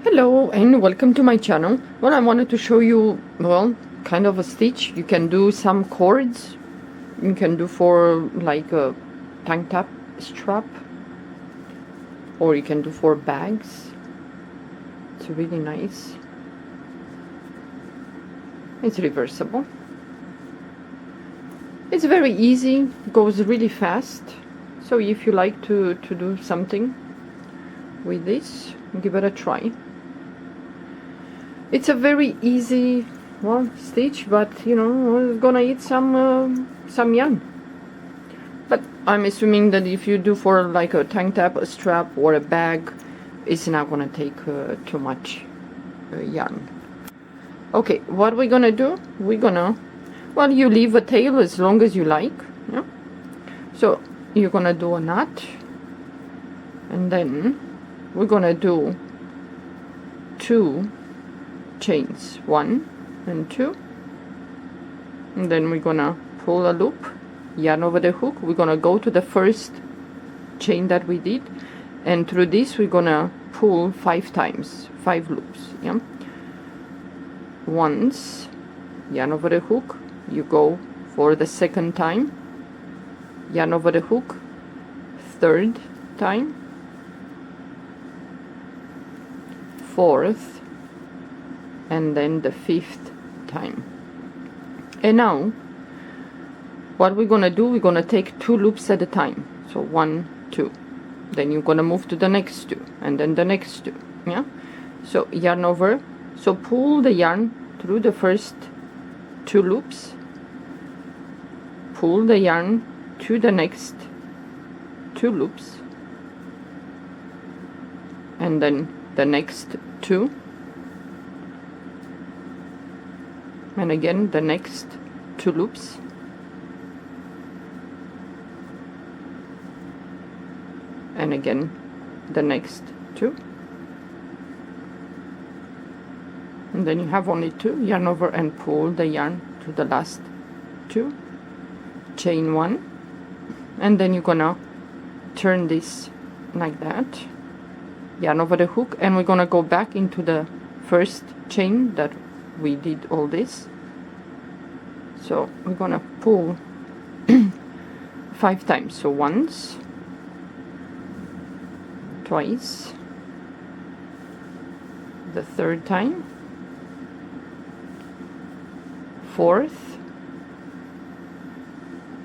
Hello and welcome to my channel. Well, I wanted to show you, well, kind of a stitch. You can do some cords. You can do for like a tank top strap, or you can do for bags. It's really nice. It's reversible. It's very easy, goes really fast. So if you like to do something with this, give it a try. It's a very easy, well, stitch, but you know, it's gonna eat some yarn. But I'm assuming that if you do for like a tank top, a strap, or a bag, it's not gonna take too much yarn. Okay, what we're gonna do? We're gonna, well, you leave a tail as long as you like. Yeah. So you're gonna do a knot, and then we're gonna do 2 chains, 1 and 2, and then we're gonna pull a loop, yarn over the hook. We're gonna go to the first chain that we did, and through this we're gonna pull 5 times, 5 loops. Yeah. Once, yarn over the hook, you go for the second time, yarn over the hook, third time, fourth, and then the 5th time. And now what we're gonna do, we're gonna take 2 loops at a time. So 1, 2, then you're gonna move to the next 2, and then the next 2. Yeah. So yarn over, so pull the yarn through the first 2 loops, pull the yarn to the next 2 loops, and then the next 2, and again the next 2 loops, and again the next 2, and then you have only 2. Yarn over and pull the yarn to the last 2, chain 1, and then you're gonna turn this like that, yarn over the hook, and we're gonna go back into the first chain that we did all this. So we're gonna pull 5 times. So once, twice, the third time, fourth,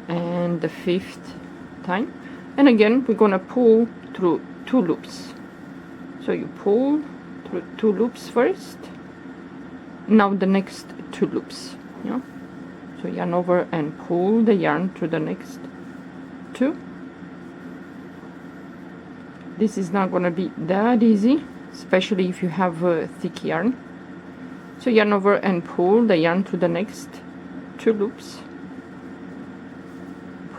and the 5th time. And again we're gonna pull through 2 loops. So you pull through 2 loops first, now the next 2 loops. Yeah. So yarn over and pull the yarn to the next 2. This is not going to be that easy, especially if you have thick yarn. So yarn over and pull the yarn to the next 2 loops,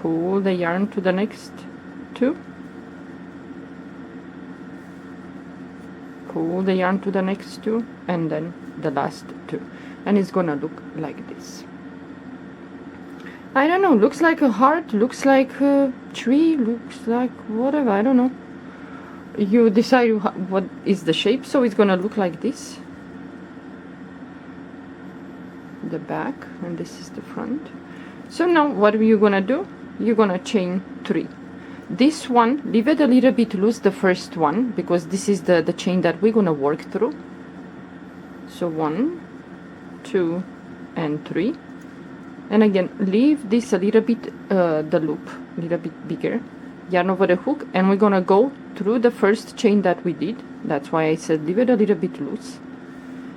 pull the yarn to the next 2, pull the yarn to the next 2, and then the last 2, and it's gonna look like this. I don't know, looks like a heart, looks like a tree, looks like whatever, I don't know. You decide what is the shape. So it's gonna look like this, the back, and this is the front. So now what are you gonna do? You're gonna chain 3. This one, leave it a little bit loose, the first one, because this is the chain that we're gonna work through. So 1, 2, and 3, and again leave this a little bit, the loop a little bit bigger, yarn over the hook, and we're gonna go through the first chain that we did. That's why I said leave it a little bit loose.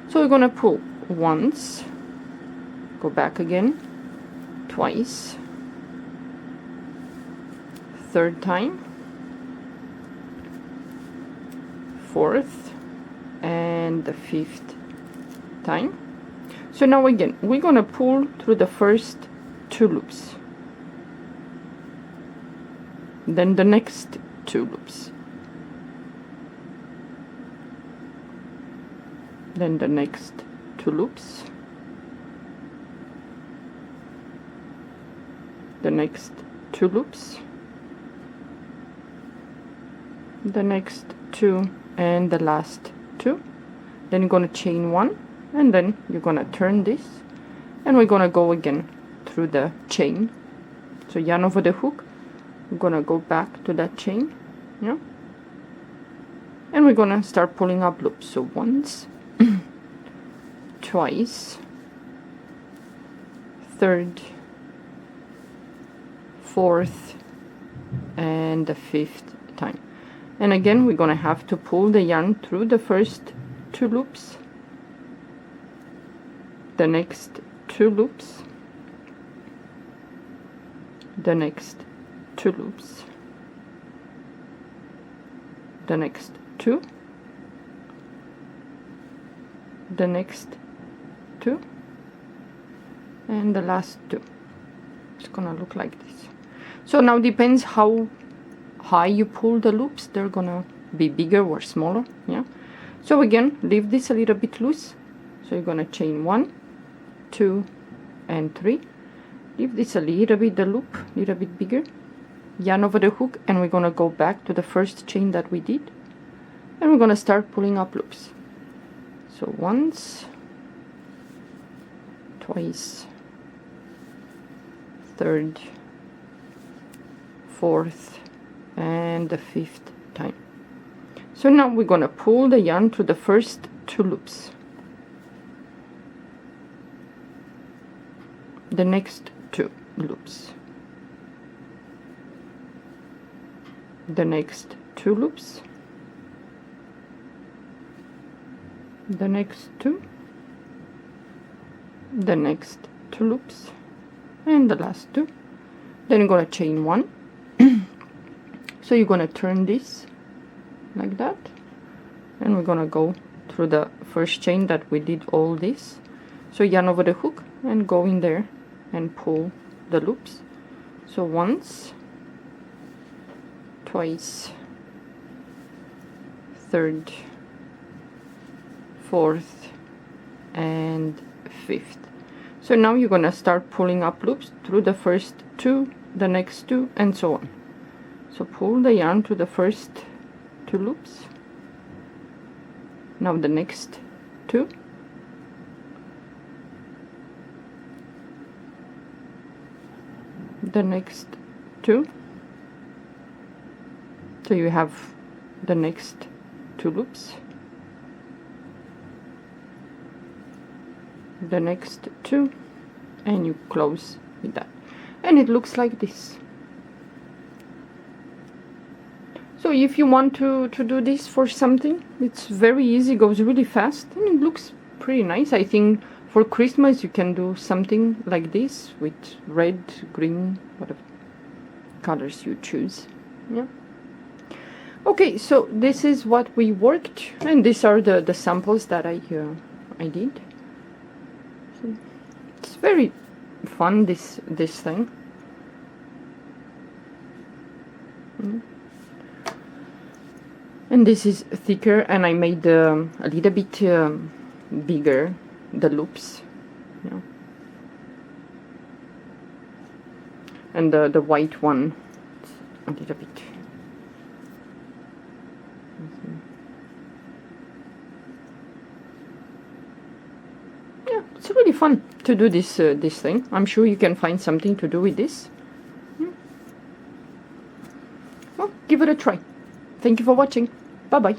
So we're gonna pull once, go back again, twice, third time, fourth, and the 5th time. So now again we're gonna pull through the first 2 loops, then the next 2 loops, then the next 2 loops, the next 2 loops, the next 2, and the last 2. then you're gonna chain 1, and then you're gonna turn this, and we're gonna go again through the chain. So yarn over the hook, we're gonna go back to that chain, yeah, and we're gonna start pulling up loops. So once, twice, third, fourth, and the 5th time. And again, we're gonna have to pull the yarn through the first 2 loops, the next 2 loops, the next 2 loops, the next 2, the next 2, and the last 2. It's gonna look like this. So now depends how high you pull the loops, they're gonna be bigger or smaller, yeah. So again, leave this a little bit loose. So you're gonna chain 1, 2, and 3. Leave this a little bit, the loop, a little bit bigger. Yarn over the hook, and we're gonna go back to the first chain that we did, and we're gonna start pulling up loops. So once, twice, third, fourth, and the 5th time. So now we're gonna pull the yarn through the first 2 loops, the next 2 loops, the next 2 loops, the next 2, the next 2 loops, and the last 2. Then you're gonna chain 1. So you're gonna turn this like that, and we're gonna go through the first chain that we did all this. So yarn over the hook and go in there and pull the loops. So once, twice, third, fourth, and 5th. So now you're gonna start pulling up loops through the first 2, the next 2, and so on. So pull the yarn through the first 2 loops, now the next 2, the next 2, so you have the next 2 loops, the next 2, and you close with that, and it looks like this. So if you want to do this for something, it's very easy, goes really fast, and it looks pretty nice. I think for Christmas you can do something like this with red, green, whatever colors you choose, yeah. Okay, so this is what we worked, and these are the samples that I did. So it's very fun, this thing. And this is thicker, and I made a little bit bigger the loops, yeah. And the white one a little bit. Yeah, it's really fun to do this this thing. I'm sure you can find something to do with this. Well, give it a try. Thank you for watching. Bye bye.